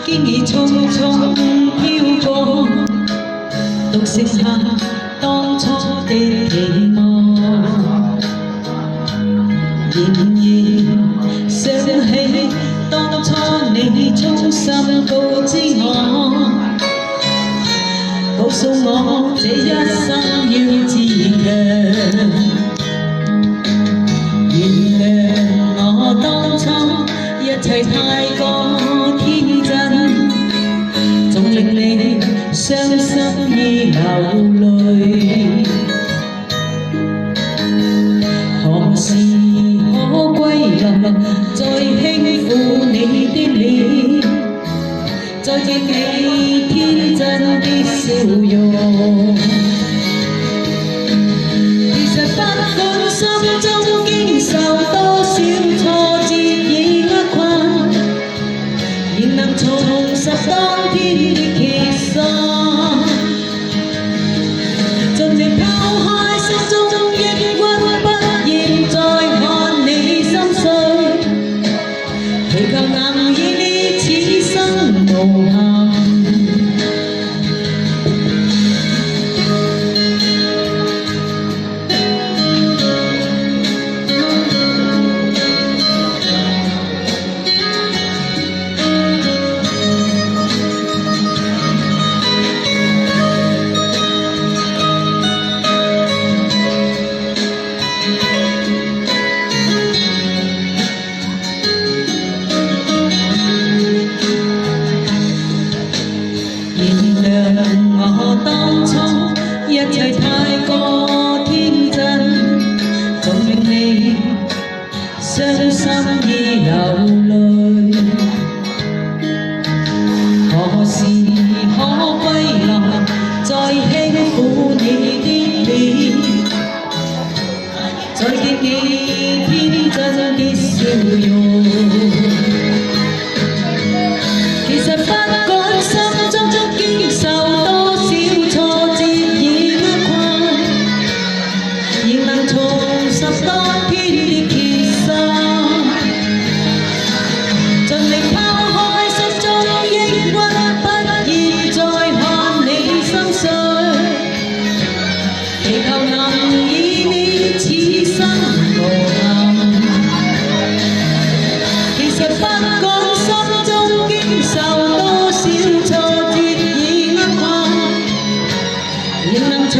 經已匆匆飄過，獨剩下當初的期望。仍然想起當初你衷心告知我，告訴我這一生要自強。原諒我當初一切太過天真，總令你傷心而流淚。何時可歸來，再輕撫你的臉，再見你天真的笑容。其實不管心中經受多少挫折與厄困，仍能重拾當天的決心。盡力拋開心中抑鬱，不願再看你心碎，祈求能與你此生無憾。原諒我當初一切太過天真，總令你傷心而流淚。何時可歸來，再輕撫你的臉，再見你天真的笑容。其實不管心中經受多少挫折與厄困，仍能重拾當天的決心。盡力拋開心中抑鬱，不願再看你心碎，祈求能與你此生無憾。其實不管心中經受多少挫折與厄困，仍能重